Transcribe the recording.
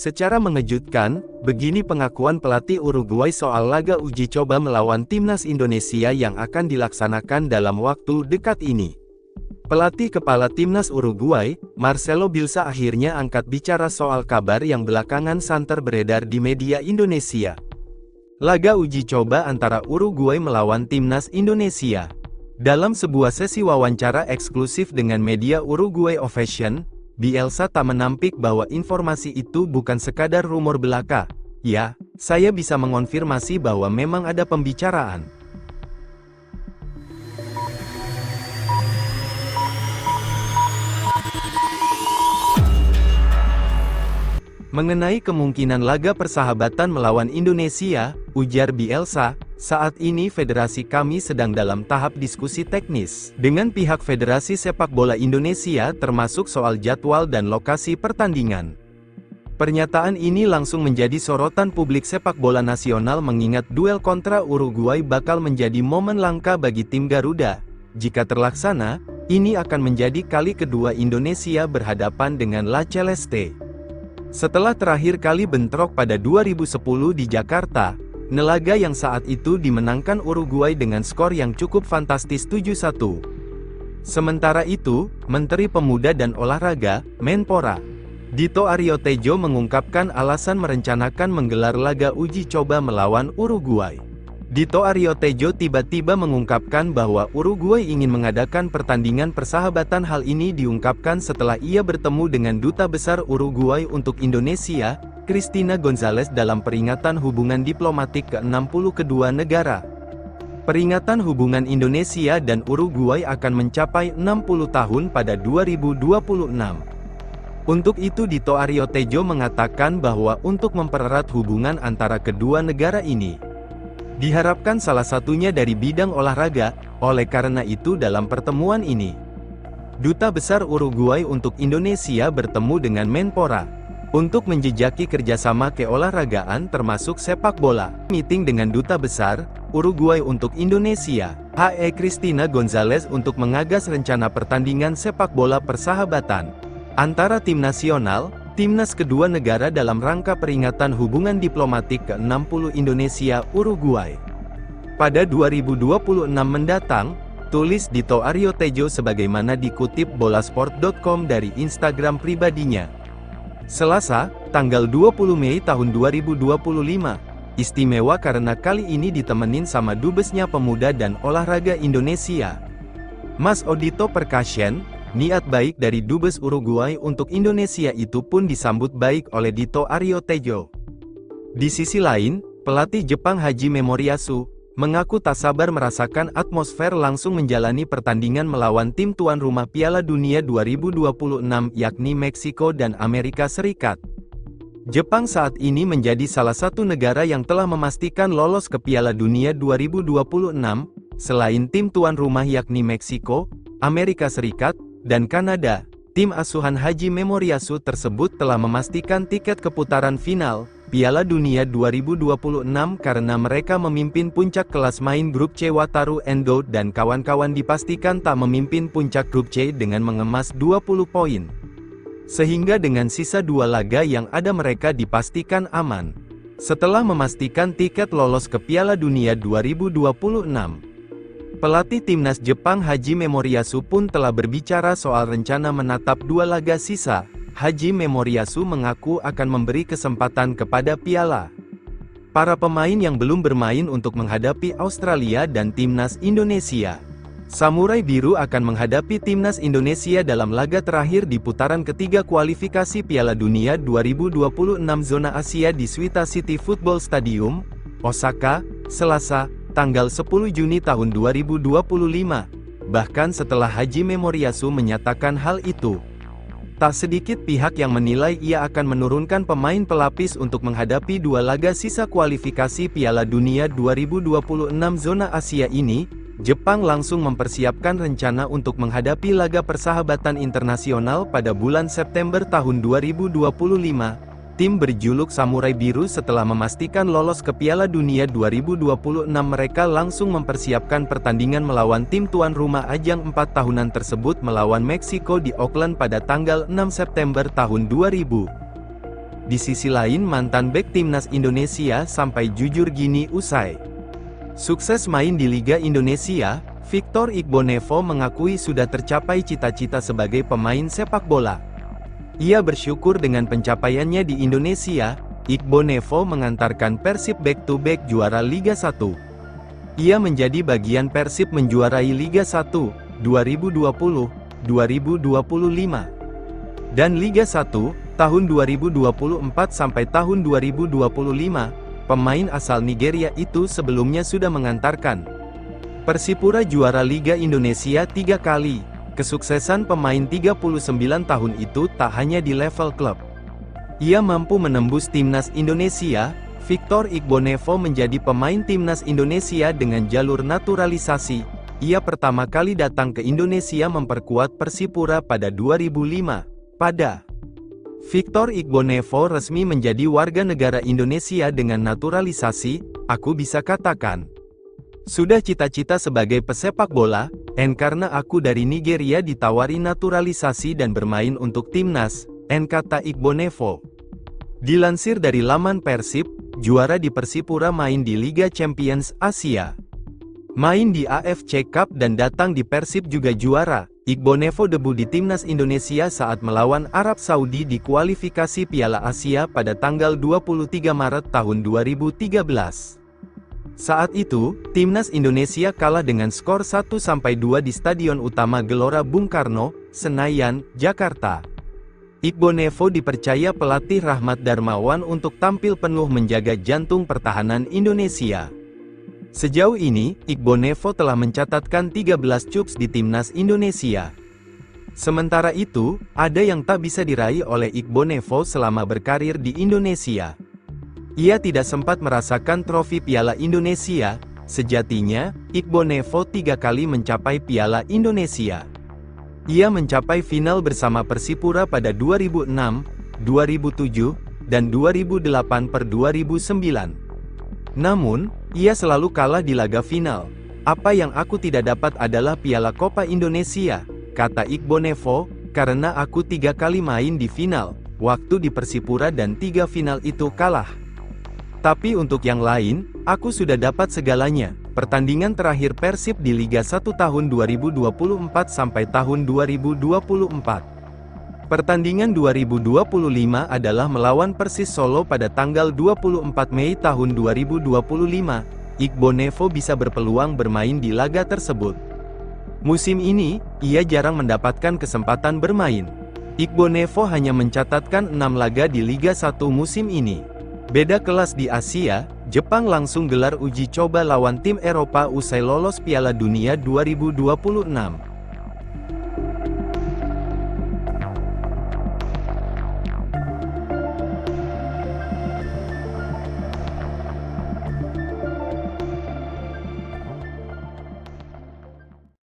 Secara mengejutkan, begini pengakuan pelatih Uruguay soal laga uji coba melawan timnas Indonesia yang akan dilaksanakan dalam waktu dekat ini. Pelatih kepala timnas Uruguay, Marcelo Bielsa akhirnya angkat bicara soal kabar yang belakangan santer beredar di media Indonesia. Laga uji coba antara Uruguay melawan timnas Indonesia. Dalam sebuah sesi wawancara eksklusif dengan media Uruguay Ovation, Bielsa tak menampik bahwa informasi itu bukan sekadar rumor belaka. Ya, saya bisa mengonfirmasi bahwa memang ada pembicaraan. Mengenai kemungkinan laga persahabatan melawan Indonesia, ujar Bielsa, saat ini federasi kami sedang dalam tahap diskusi teknis dengan pihak Federasi Sepak Bola Indonesia termasuk soal jadwal dan lokasi pertandingan. Pernyataan ini langsung menjadi sorotan publik sepak bola nasional mengingat duel kontra Uruguay bakal menjadi momen langka bagi tim Garuda. Jika terlaksana, ini akan menjadi kali kedua Indonesia berhadapan dengan La Celeste. Setelah terakhir kali bentrok pada 2010 di Jakarta, laga yang saat itu dimenangkan Uruguay dengan skor yang cukup fantastis 7-1. Sementara itu, Menteri Pemuda dan Olahraga, Menpora, Dito Aryo Tejo mengungkapkan alasan merencanakan menggelar laga uji coba melawan Uruguay. Dito Aryo Tejo tiba-tiba mengungkapkan bahwa Uruguay ingin mengadakan pertandingan persahabatan. Hal ini diungkapkan setelah ia bertemu dengan Duta Besar Uruguay untuk Indonesia, Cristina González dalam peringatan hubungan diplomatik ke-60 kedua negara. Peringatan hubungan Indonesia dan Uruguay akan mencapai 60 tahun pada 2026. Untuk itu Dito Aryo Tejo mengatakan bahwa untuk mempererat hubungan antara kedua negara ini, diharapkan salah satunya dari bidang olahraga. Oleh karena itu dalam pertemuan ini, Duta Besar Uruguay untuk Indonesia bertemu dengan Menpora untuk menjejaki kerjasama keolahragaan termasuk sepak bola. Meeting dengan Duta Besar Uruguay untuk Indonesia, HE Cristina González untuk mengagas rencana pertandingan sepak bola persahabatan antara tim nasional, timnas kedua negara dalam rangka peringatan hubungan diplomatik ke-60 Indonesia-Uruguay. Pada 2026 mendatang, tulis Dito Aryo Tejo sebagaimana dikutip bolasport.com dari Instagram pribadinya. Selasa, tanggal 20 Mei tahun 2025, istimewa karena kali ini ditemenin sama Dubesnya Pemuda dan Olahraga Indonesia, Mas Odito Percussion. Niat baik dari Dubes Uruguay untuk Indonesia itu pun disambut baik oleh Dito Aryo Tejo. Di sisi lain, pelatih Jepang Haji Memoriyasu mengaku tak sabar merasakan atmosfer langsung menjalani pertandingan melawan tim tuan rumah Piala Dunia 2026 yakni Meksiko dan Amerika Serikat. Jepang saat ini menjadi salah satu negara yang telah memastikan lolos ke Piala Dunia 2026, selain tim tuan rumah yakni Meksiko, Amerika Serikat, dan Kanada. Tim asuhan Haji Memoriyasu tersebut telah memastikan tiket ke putaran final Piala Dunia 2026 karena mereka memimpin puncak kelas main grup C. Wataru Endo dan kawan-kawan dipastikan tak memimpin puncak grup C dengan mengemas 20 poin. Sehingga dengan sisa 2 laga yang ada mereka dipastikan aman. Setelah memastikan tiket lolos ke Piala Dunia 2026, pelatih timnas Jepang Haji Memoriyasu pun telah berbicara soal rencana menatap 2 laga sisa. Haji Memoriyasu mengaku akan memberi kesempatan kepada Piala para pemain yang belum bermain untuk menghadapi Australia dan timnas Indonesia. Samurai Biru akan menghadapi timnas Indonesia dalam laga terakhir di putaran ketiga kualifikasi Piala Dunia 2026 zona Asia di Suita City Football Stadium, Osaka, Selasa, tanggal 10 Juni tahun 2025. Bahkan setelah Haji Memoriyasu menyatakan hal itu, tak sedikit pihak yang menilai ia akan menurunkan pemain pelapis untuk menghadapi 2 laga sisa kualifikasi Piala Dunia 2026 zona Asia ini. Jepang langsung mempersiapkan rencana untuk menghadapi laga persahabatan internasional pada bulan September tahun 2025. Tim berjuluk Samurai Biru setelah memastikan lolos ke Piala Dunia 2026 mereka langsung mempersiapkan pertandingan melawan tim tuan rumah ajang 4 tahunan tersebut melawan Meksiko di Oakland pada tanggal 6 September tahun 2025. Di sisi lain mantan bek timnas Indonesia sampai jujur gini usai sukses main di Liga Indonesia, Victor Igbonnevo mengakui sudah tercapai cita-cita sebagai pemain sepak bola. Ia bersyukur dengan pencapaiannya di Indonesia. Igbonnevo mengantarkan Persib back-to-back juara Liga 1. Ia menjadi bagian Persib menjuarai Liga 1, 2020, 2025. Dan Liga 1, tahun 2024 sampai tahun 2025, pemain asal Nigeria itu sebelumnya sudah mengantarkan Persipura juara Liga Indonesia 3 kali. Kesuksesan pemain 39 tahun itu tak hanya di level klub. Ia mampu menembus timnas Indonesia. Victor Igbonnevo menjadi pemain timnas Indonesia dengan jalur naturalisasi. Ia pertama kali datang ke Indonesia memperkuat Persipura pada 2005. Pada Victor Igbonnevo resmi menjadi warga negara Indonesia dengan naturalisasi, aku bisa katakan sudah cita-cita sebagai pesepak bola, karena aku dari Nigeria ditawari naturalisasi dan bermain untuk timnas, kata Igbonnevo. Dilansir dari laman Persib, juara di Persipura main di Liga Champions Asia. Main di AFC Cup dan datang di Persib juga juara. Igbonnevo debu di timnas Indonesia saat melawan Arab Saudi di kualifikasi Piala Asia pada tanggal 23 Maret tahun 2013. Saat itu, timnas Indonesia kalah dengan skor 1-2 di Stadion Utama Gelora Bung Karno, Senayan, Jakarta. Igbonnevo dipercaya pelatih Rahmat Darmawan untuk tampil penuh menjaga jantung pertahanan Indonesia. Sejauh ini, Igbonnevo telah mencatatkan 13 cups di timnas Indonesia. Sementara itu, ada yang tak bisa diraih oleh Igbonnevo selama berkarir di Indonesia. Ia tidak sempat merasakan trofi Piala Indonesia. Sejatinya, Igbonnevo 3 kali mencapai Piala Indonesia. Ia mencapai final bersama Persipura pada 2006, 2007, dan 2008/2009. Namun, ia selalu kalah di laga final. Apa yang aku tidak dapat adalah Piala Copa Indonesia, kata Igbonnevo, karena aku 3 kali main di final, waktu di Persipura dan 3 final itu kalah. Tapi untuk yang lain, aku sudah dapat segalanya. Pertandingan terakhir Persib di Liga 1 tahun 2024 sampai tahun 2024. Pertandingan 2025 adalah melawan Persis Solo pada tanggal 24 Mei tahun 2025. Igbonnevo bisa berpeluang bermain di laga tersebut. Musim ini, ia jarang mendapatkan kesempatan bermain. Igbonnevo hanya mencatatkan 6 laga di Liga 1 musim ini. Beda kelas di Asia, Jepang langsung gelar uji coba lawan tim Eropa usai lolos Piala Dunia 2026.